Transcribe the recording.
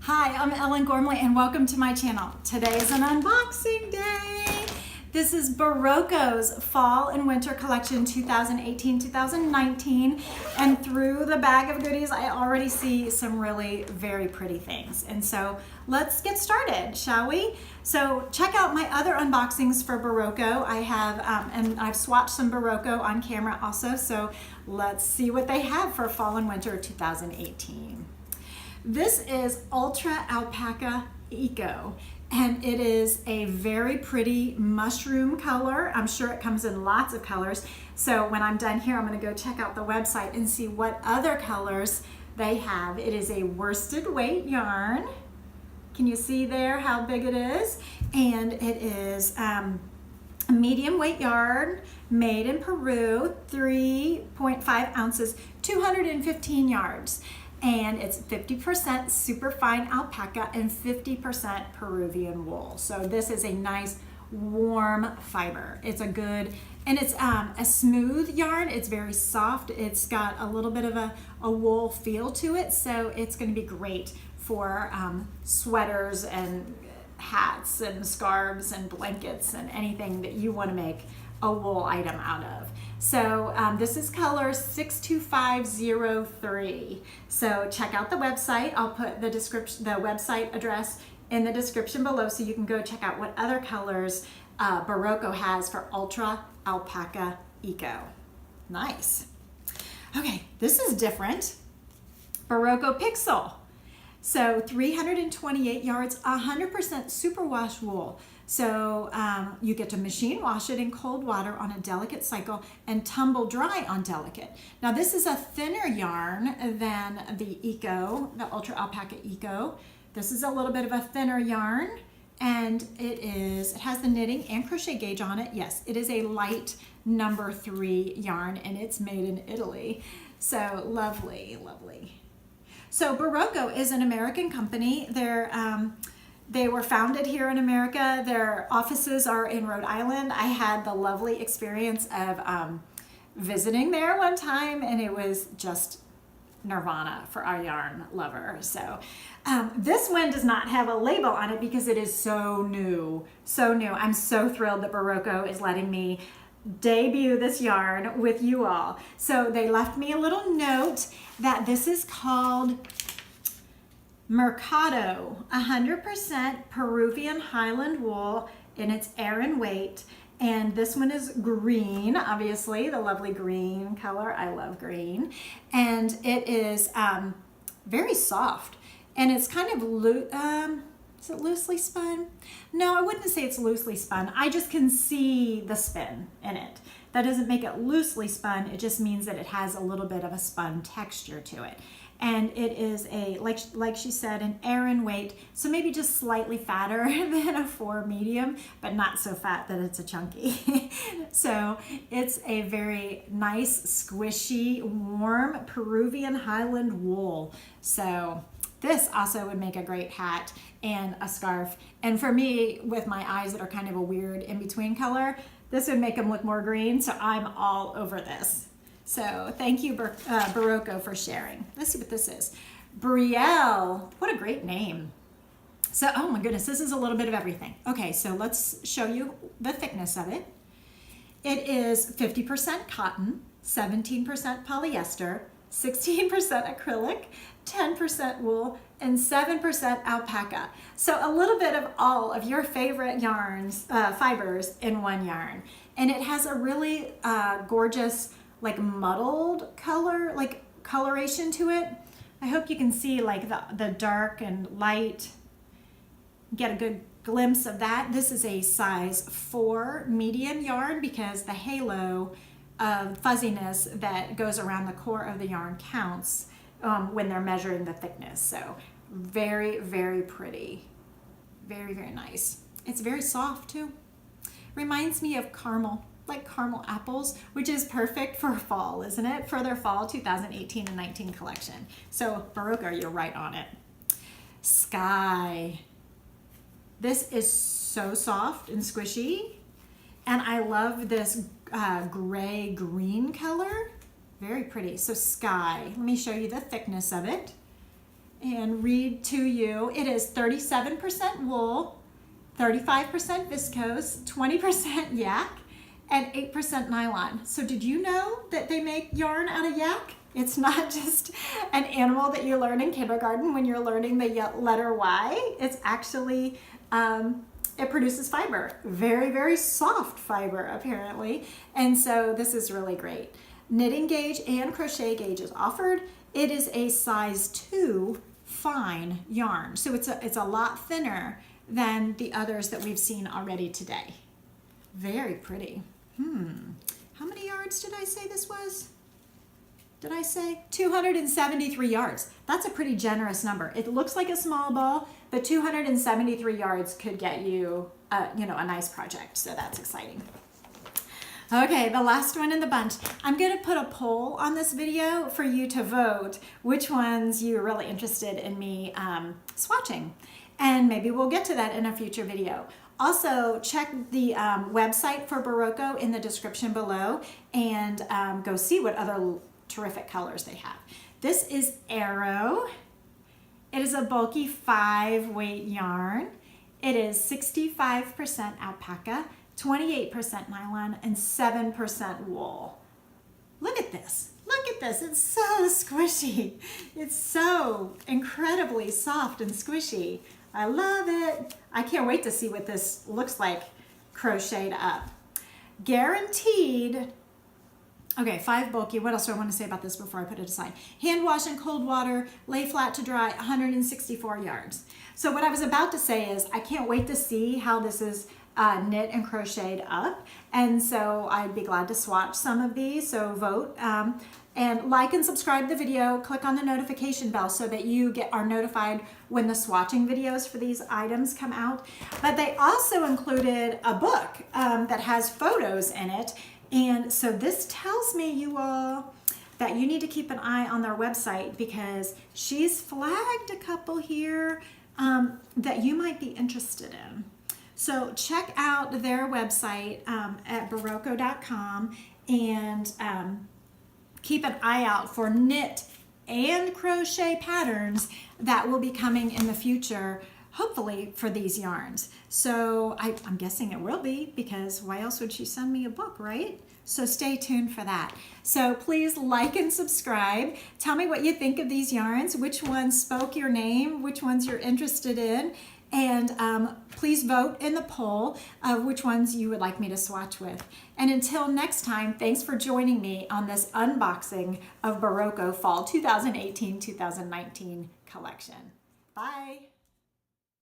Hi, I'm Ellen Gormley and welcome to my channel. Today is an unboxing day. This is Berroco's Fall and Winter Collection 2018-2019, and through the bag of goodies I already see some really very pretty things. And so let's get started, shall we? So check out my other unboxings for Berroco. I have, and I've swatched some Berroco on camera also, so let's see what they have for Fall and Winter 2018. This is Ultra Alpaca Eco, and it is a very pretty mushroom color. I'm sure it comes in lots of colors. So when I'm done here, I'm going to go check out the website and see what other colors they have. It is a worsted weight yarn. Can you see there how big it is? And it is a medium weight yarn made in Peru, 3.5 ounces, 215 yards. And it's 50% superfine alpaca and 50% Peruvian wool. So this is a nice warm fiber. It's a good, and it's a smooth yarn. It's very soft. It's got a little bit of a wool feel to it. So it's going to be great for sweaters and hats and scarves and blankets and anything that you want to make a wool item out of. So this is color 62503. So check out the website. I'll put the website address in the description below so you can go check out what other colors Berroco has for Ultra Alpaca Eco. Nice. Okay, this is different. Berroco Pixel. So 328 yards, 100% superwash wool. So you get to machine wash it in cold water on a delicate cycle and tumble dry on delicate. Now this is a thinner yarn than the Eco, the Ultra Alpaca Eco. This is a little bit of a thinner yarn, and it has the knitting and crochet gauge on it. Yes, it is a light number 3 yarn, and it's made in Italy. So lovely, lovely. So Berroco is an American company. They were founded here in America. Their offices are in Rhode Island. I had the lovely experience of visiting there one time, and it was just nirvana for our yarn lover. So this one does not have a label on it because it is so new, so new. I'm so thrilled that Berroco is letting me debut this yarn with you all. So they left me a little note that this is called Mercado, 100% Peruvian Highland wool, and it's Aran weight. And this one is green, obviously, the lovely green color. I love green. And it is very soft. And it's kind of, is it loosely spun? No, I wouldn't say it's loosely spun. I just can see the spin in it. That doesn't make it loosely spun. It just means that it has a little bit of a spun texture to it. And it is like she said, an Aran weight, so maybe just slightly fatter than a 4 medium, but not so fat that it's a chunky. So it's a very nice, squishy, warm Peruvian Highland wool. So this also would make a great hat and a scarf. And for me, with my eyes that are kind of a weird in-between color, this would make them look more green, so I'm all over this. So thank you, Berroco, for sharing. Let's see what this is. Brielle, what a great name. So, oh my goodness, this is a little bit of everything. Okay, so let's show you the thickness of it. It is 50% cotton, 17% polyester, 16% acrylic, 10% wool, and 7% alpaca. So a little bit of all of your favorite yarns, fibers in one yarn. And it has a really gorgeous, like muddled color, like coloration to it. I hope you can see like the dark and light, get a good glimpse of that. This is a size 4 medium yarn because the halo of fuzziness that goes around the core of the yarn counts when they're measuring the thickness. So very, very pretty. Very, very nice. It's very soft too. Reminds me of caramel, like caramel apples, which is perfect for fall, isn't it? For their fall 2018 and 19 collection. So Berroco, you're right on it. Sky. This is so soft and squishy. And I love this gray green color. Very pretty. So sky. Let me show you the thickness of it and read to you you. It is 37% wool, 35% viscose, 20% yak, and 8% nylon. So did you know that they make yarn out of yak? It's not just an animal that you learn in kindergarten when you're learning the letter Y. It's actually, it produces fiber. Very, very soft fiber, apparently. And so this is really great. Knitting gauge and crochet gauge is offered. It is a size 2 fine yarn. So it's a lot thinner than the others that we've seen already today. Very pretty. How many yards did I say this was? Did I say 273 yards? That's a pretty generous number. It looks like a small ball, but 273 yards could get you, a nice project. So that's exciting. Okay, the last one in the bunch. I'm going to put a poll on this video for you to vote which ones you're really interested in me swatching. And maybe we'll get to that in a future video. Also, check the website for Berroco in the description below and go see what other terrific colors they have. This is Arrow. It is a bulky 5-weight yarn. It is 65% alpaca, 28% nylon, and 7% wool. Look at this. Look at this. It's so squishy. It's so incredibly soft and squishy. I love it. I can't wait to see what this looks like crocheted up. Guaranteed. Okay, 5 bulky. What else do I want to say about this before I put it aside? Hand wash in cold water, lay flat to dry, 164 yards. So what I was about to say is I can't wait to see how this is knit and crocheted up. And so I'd be glad to swatch some of these. So vote. And like and subscribe to the video, click on the notification bell so that you are notified when the swatching videos for these items come out. But they also included a book that has photos in it. And so this tells me, you all, that you need to keep an eye on their website because she's flagged a couple here that you might be interested in. So check out their website at Berroco.com and keep an eye out for knit and crochet patterns that will be coming in the future, hopefully for these yarns. So I'm guessing it will be, because why else would she send me a book, right? So stay tuned for that. So please like and subscribe. Tell me what you think of these yarns, which ones spoke your name, which ones you're interested in, and please vote in the poll of which ones you would like me to swatch with. And until next time, thanks for joining me on this unboxing of Berroco Fall 2018-2019 collection. Bye.